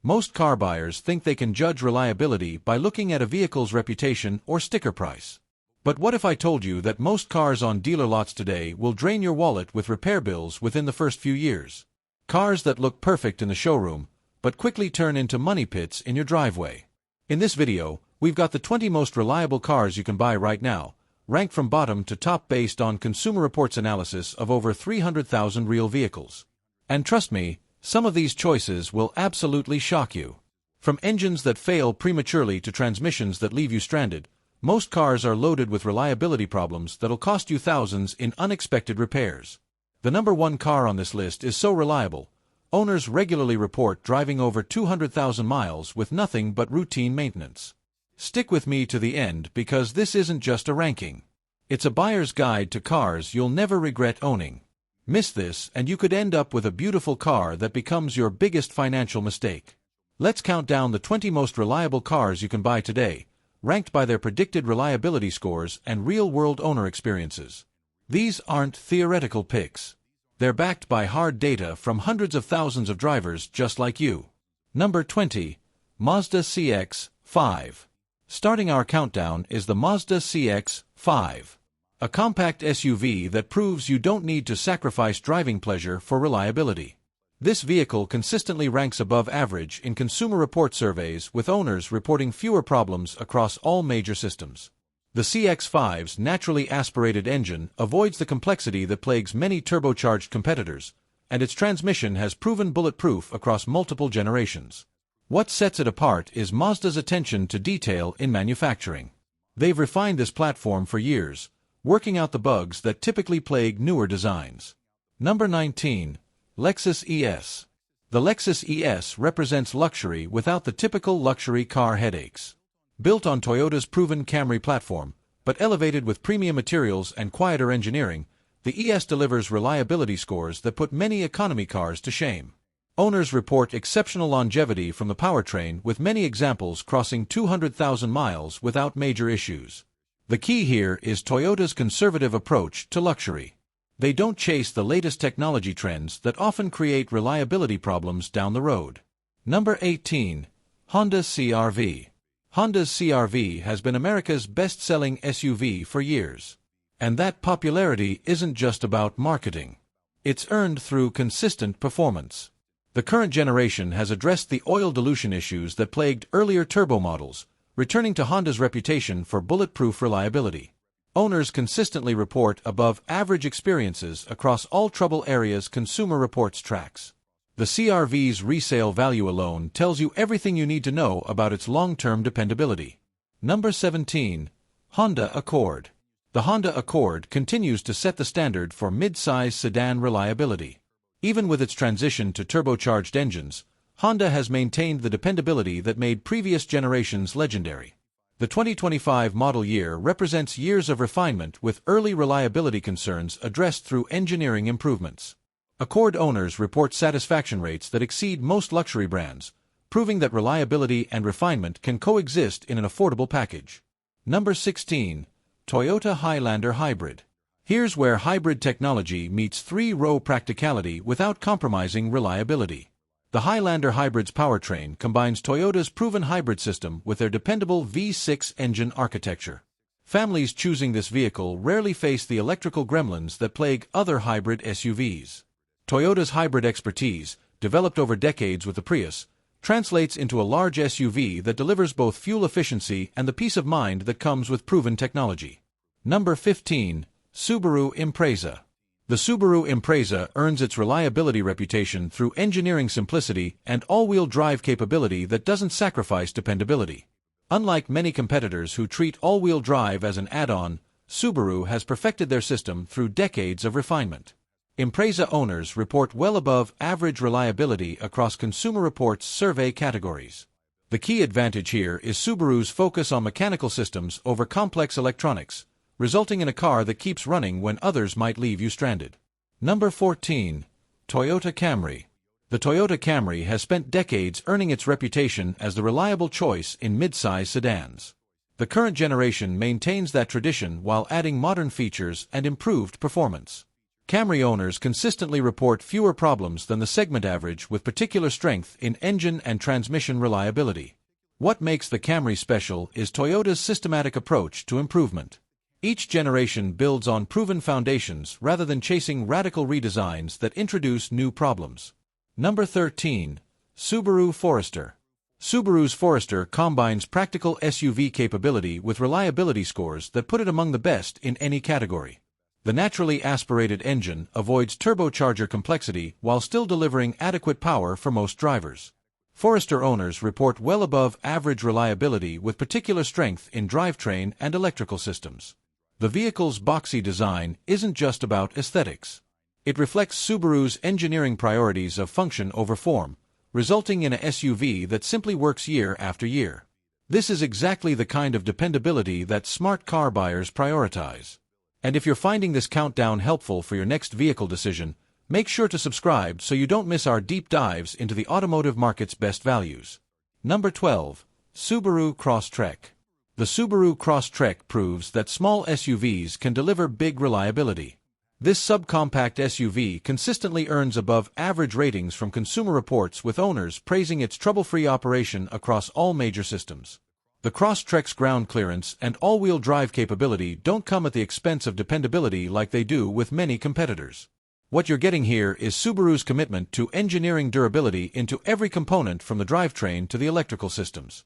Most car buyers think they can judge reliability by looking at a vehicle's reputation or sticker price. But what if I told you that most cars on dealer lots today will drain your wallet with repair bills within the first few years? Cars that look perfect in the showroom, but quickly turn into money pits in your driveway. In this video, we've got the 20 most reliable cars you can buy right now, ranked from bottom to top based on Consumer Reports analysis of over 300,000 real vehicles. And trust me, some of these choices will absolutely shock you. From engines that fail prematurely to transmissions that leave you stranded, most cars are loaded with reliability problems that'll cost you thousands in unexpected repairs. The number one car on this list is so reliable, owners regularly report driving over 200,000 miles with nothing but routine maintenance. Stick with me to the end because this isn't just a ranking. It's a buyer's guide to cars you'll never regret owning. Miss this and you could end up with a beautiful car that becomes your biggest financial mistake. Let's count down the 20 most reliable cars you can buy today, ranked by their predicted reliability scores and real-world owner experiences. These aren't theoretical picks. They're backed by hard data from hundreds of thousands of drivers just like you. Number 20. Mazda CX-5. Starting our countdown is the Mazda CX-5. A compact SUV that proves you don't need to sacrifice driving pleasure for reliability. This vehicle consistently ranks above average in Consumer Reports surveys, with owners reporting fewer problems across all major systems. The CX-5's naturally aspirated engine avoids the complexity that plagues many turbocharged competitors, and its transmission has proven bulletproof across multiple generations. What sets it apart is Mazda's attention to detail in manufacturing. They've refined this platform for years, working out the bugs that typically plague newer designs. Number 19. Lexus ES. The Lexus ES represents luxury without the typical luxury car headaches. Built on Toyota's proven Camry platform, but elevated with premium materials and quieter engineering, the ES delivers reliability scores that put many economy cars to shame. Owners report exceptional longevity from the powertrain, with many examples crossing 200,000 miles without major issues. The key here is Toyota's conservative approach to luxury. They don't chase the latest technology trends that often create reliability problems down the road. Number 18. Honda CR-V. Honda's CR-V has been America's best-selling SUV for years. And that popularity isn't just about marketing. It's earned through consistent performance. The current generation has addressed the oil dilution issues that plagued earlier turbo models, returning to Honda's reputation for bulletproof reliability. Owners consistently report above-average experiences across all trouble areas Consumer Reports tracks. The CR-V's resale value alone tells you everything you need to know about its long-term dependability. Number 17. Honda Accord. The Honda Accord continues to set the standard for mid-size sedan reliability. Even with its transition to turbocharged engines, Honda has maintained the dependability that made previous generations legendary. The 2025 model year represents years of refinement, with early reliability concerns addressed through engineering improvements. Accord owners report satisfaction rates that exceed most luxury brands, proving that reliability and refinement can coexist in an affordable package. Number 16. Toyota Highlander Hybrid. Here's where hybrid technology meets three-row practicality without compromising reliability. The Highlander Hybrid's powertrain combines Toyota's proven hybrid system with their dependable V6 engine architecture. Families choosing this vehicle rarely face the electrical gremlins that plague other hybrid SUVs. Toyota's hybrid expertise, developed over decades with the Prius, translates into a large SUV that delivers both fuel efficiency and the peace of mind that comes with proven technology. Number 15. Subaru Impreza. The Subaru Impreza earns its reliability reputation through engineering simplicity and all-wheel drive capability that doesn't sacrifice dependability. Unlike many competitors who treat all-wheel drive as an add-on, Subaru has perfected their system through decades of refinement. Impreza owners report well above average reliability across Consumer Reports survey categories. The key advantage here is Subaru's focus on mechanical systems over complex electronics, resulting in a car that keeps running when others might leave you stranded. Number 14. Toyota Camry. The Toyota Camry has spent decades earning its reputation as the reliable choice in mid-size sedans. The current generation maintains that tradition while adding modern features and improved performance. Camry owners consistently report fewer problems than the segment average with particular strength in engine and transmission reliability. What makes the Camry special is Toyota's systematic approach to improvement. Each generation builds on proven foundations rather than chasing radical redesigns that introduce new problems. Number 13. Subaru Forester. Subaru's Forester combines practical SUV capability with reliability scores that put it among the best in any category. The naturally aspirated engine avoids turbocharger complexity while still delivering adequate power for most drivers. Forester owners report well above average reliability with particular strength in drivetrain and electrical systems. The vehicle's boxy design isn't just about aesthetics. It reflects Subaru's engineering priorities of function over form, resulting in a SUV that simply works year after year. This is exactly the kind of dependability that smart car buyers prioritize. And if you're finding this countdown helpful for your next vehicle decision, make sure to subscribe so you don't miss our deep dives into the automotive market's best values. Number 12. Subaru Crosstrek. The Subaru Crosstrek proves that small SUVs can deliver big reliability. This subcompact SUV consistently earns above-average ratings from Consumer Reports, with owners praising its trouble-free operation across all major systems. The Crosstrek's ground clearance and all-wheel drive capability don't come at the expense of dependability like they do with many competitors. What you're getting here is Subaru's commitment to engineering durability into every component from the drivetrain to the electrical systems.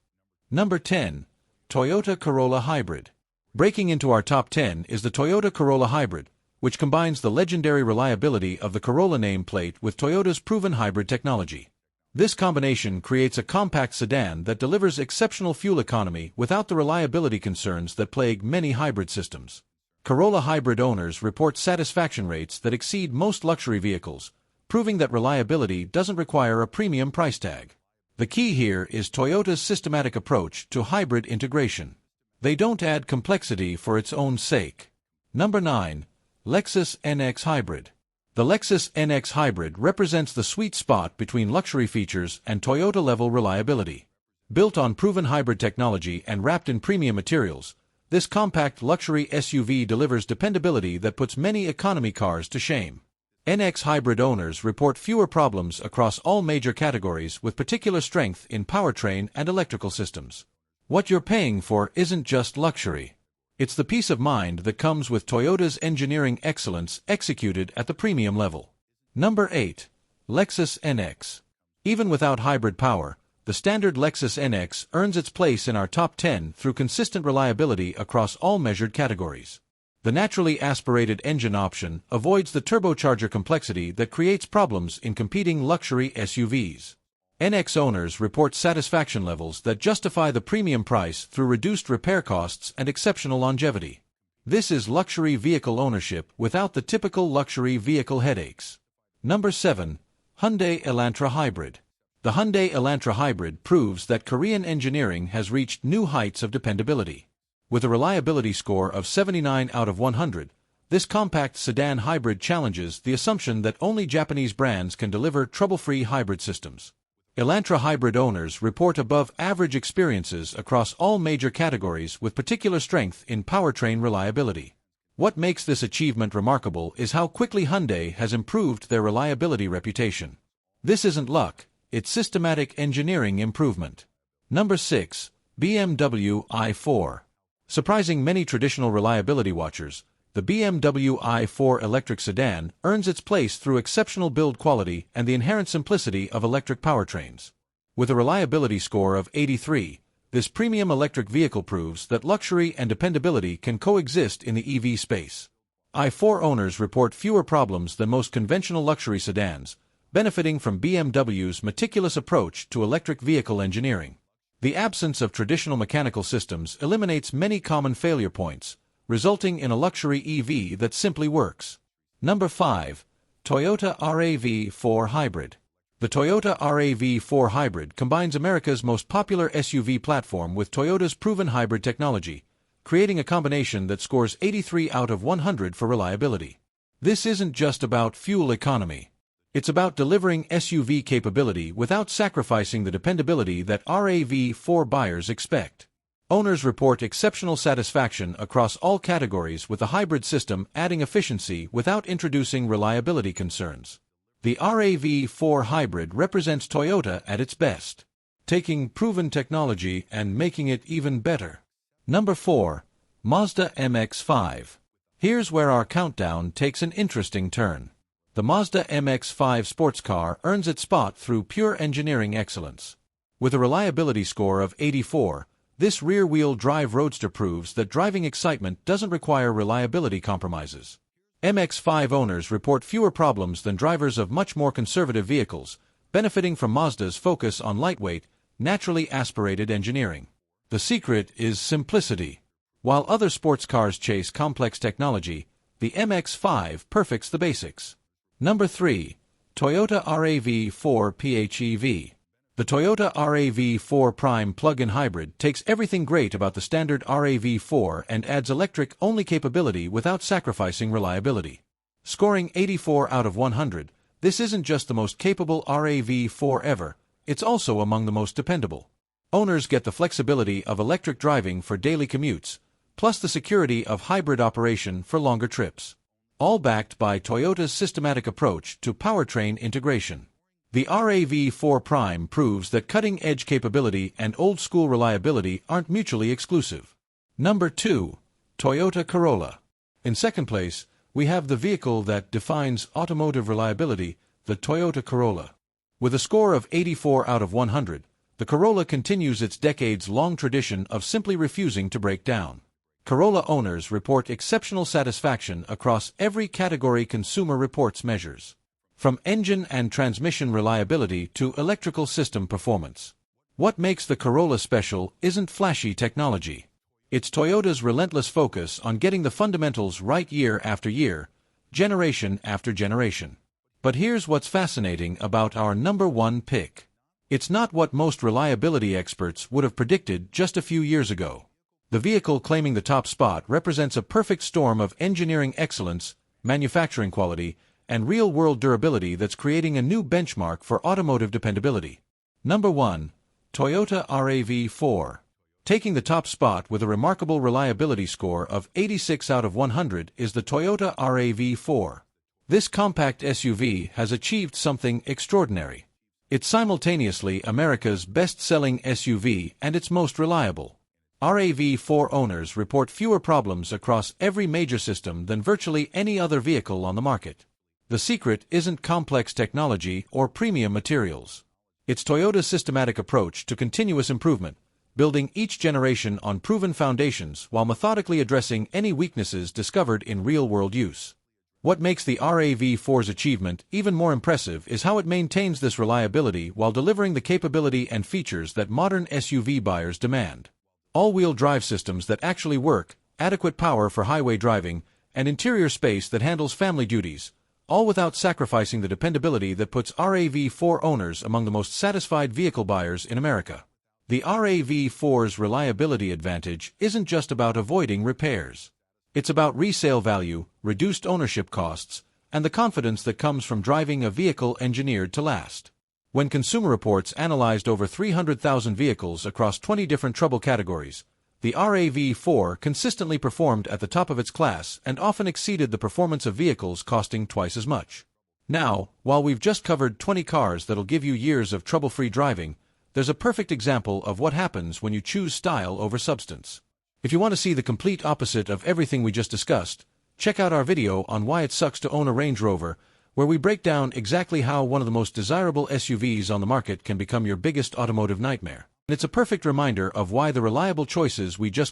Number 10. Toyota Corolla Hybrid. Breaking into our top 10 is the Toyota Corolla Hybrid, which combines the legendary reliability of the Corolla nameplate with Toyota's proven hybrid technology. This combination creates a compact sedan that delivers exceptional fuel economy without the reliability concerns that plague many hybrid systems. Corolla Hybrid owners report satisfaction rates that exceed most luxury vehicles, proving that reliability doesn't require a premium price tag. The key here is Toyota's systematic approach to hybrid integration. They don't add complexity for its own sake. Number 9. Lexus NX Hybrid. The Lexus NX Hybrid represents the sweet spot between luxury features and Toyota-level reliability. Built on proven hybrid technology and wrapped in premium materials, this compact luxury SUV delivers dependability that puts many economy cars to shame. NX Hybrid owners report fewer problems across all major categories with particular strength in powertrain and electrical systems. What you're paying for isn't just luxury. It's the peace of mind that comes with Toyota's engineering excellence executed at the premium level. Number 8. Lexus NX. Even without hybrid power, the standard Lexus NX earns its place in our top 10 through consistent reliability across all measured categories. The naturally aspirated engine option avoids the turbocharger complexity that creates problems in competing luxury SUVs. NX owners report satisfaction levels that justify the premium price through reduced repair costs and exceptional longevity. This is luxury vehicle ownership without the typical luxury vehicle headaches. Number 7. Hyundai Elantra Hybrid. The Hyundai Elantra Hybrid proves that Korean engineering has reached new heights of dependability. With a reliability score of 79 out of 100, this compact sedan hybrid challenges the assumption that only Japanese brands can deliver trouble-free hybrid systems. Elantra Hybrid owners report above-average experiences across all major categories with particular strength in powertrain reliability. What makes this achievement remarkable is how quickly Hyundai has improved their reliability reputation. This isn't luck, it's systematic engineering improvement. Number 6. BMW i4. Surprising many traditional reliability watchers, the BMW i4 electric sedan earns its place through exceptional build quality and the inherent simplicity of electric powertrains. With a reliability score of 83, this premium electric vehicle proves that luxury and dependability can coexist in the EV space. i4 owners report fewer problems than most conventional luxury sedans, benefiting from BMW's meticulous approach to electric vehicle engineering. The absence of traditional mechanical systems eliminates many common failure points, resulting in a luxury EV that simply works. Number 5. Toyota RAV4 Hybrid. The Toyota RAV4 Hybrid combines America's most popular SUV platform with Toyota's proven hybrid technology, creating a combination that scores 83 out of 100 for reliability. This isn't just about fuel economy. It's about delivering SUV capability without sacrificing the dependability that RAV4 buyers expect. Owners report exceptional satisfaction across all categories with the hybrid system adding efficiency without introducing reliability concerns. The RAV4 Hybrid represents Toyota at its best, taking proven technology and making it even better. Number 4. Mazda MX5. Here's where our countdown takes an interesting turn. The Mazda MX5 sports car earns its spot through pure engineering excellence. With a reliability score of 84, this rear-wheel drive roadster proves that driving excitement doesn't require reliability compromises. MX5 owners report fewer problems than drivers of much more conservative vehicles, benefiting from Mazda's focus on lightweight, naturally aspirated engineering. The secret is simplicity. While other sports cars chase complex technology, the MX5 perfects the basics. Number 3. Toyota RAV4 PHEV. The Toyota RAV4 Prime plug-in hybrid takes everything great about the standard RAV4 and adds electric-only capability without sacrificing reliability. Scoring 84 out of 100, this isn't just the most capable RAV4 ever, it's also among the most dependable. Owners get the flexibility of electric driving for daily commutes, plus the security of hybrid operation for longer trips. All backed by Toyota's systematic approach to powertrain integration. The RAV4 Prime proves that cutting-edge capability and old-school reliability aren't mutually exclusive. Number 2. Toyota Corolla. In second place, we have the vehicle that defines automotive reliability, the Toyota Corolla. With a score of 84 out of 100, the Corolla continues its decades-long tradition of simply refusing to break down. Corolla owners report exceptional satisfaction across every category Consumer Reports measures. From engine and transmission reliability to electrical system performance. What makes the Corolla special isn't flashy technology. It's Toyota's relentless focus on getting the fundamentals right year after year, generation after generation. But here's what's fascinating about our number 1 pick. It's not what most reliability experts would have predicted just a few years ago. The vehicle claiming the top spot represents a perfect storm of engineering excellence, manufacturing quality, and real-world durability that's creating a new benchmark for automotive dependability. Number 1. Toyota RAV4. Taking the top spot with a remarkable reliability score of 86 out of 100 is the Toyota RAV4. This compact SUV has achieved something extraordinary. It's simultaneously America's best-selling SUV and its most reliable. RAV4 owners report fewer problems across every major system than virtually any other vehicle on the market. The secret isn't complex technology or premium materials. It's Toyota's systematic approach to continuous improvement, building each generation on proven foundations while methodically addressing any weaknesses discovered in real-world use. What makes the RAV4's achievement even more impressive is how it maintains this reliability while delivering the capability and features that modern SUV buyers demand. All-wheel drive systems that actually work, adequate power for highway driving, and interior space that handles family duties, all without sacrificing the dependability that puts RAV4 owners among the most satisfied vehicle buyers in America. The RAV4's reliability advantage isn't just about avoiding repairs. It's about resale value, reduced ownership costs, and the confidence that comes from driving a vehicle engineered to last. When Consumer Reports analyzed over 300,000 vehicles across 20 different trouble categories, the RAV4 consistently performed at the top of its class and often exceeded the performance of vehicles costing twice as much. Now, while we've just covered 20 cars that'll give you years of trouble-free driving, there's a perfect example of what happens when you choose style over substance. If you want to see the complete opposite of everything we just discussed, check out our video on why it sucks to own a Range Rover, where we break down exactly how one of the most desirable SUVs on the market can become your biggest automotive nightmare. And it's a perfect reminder of why the reliable choices we just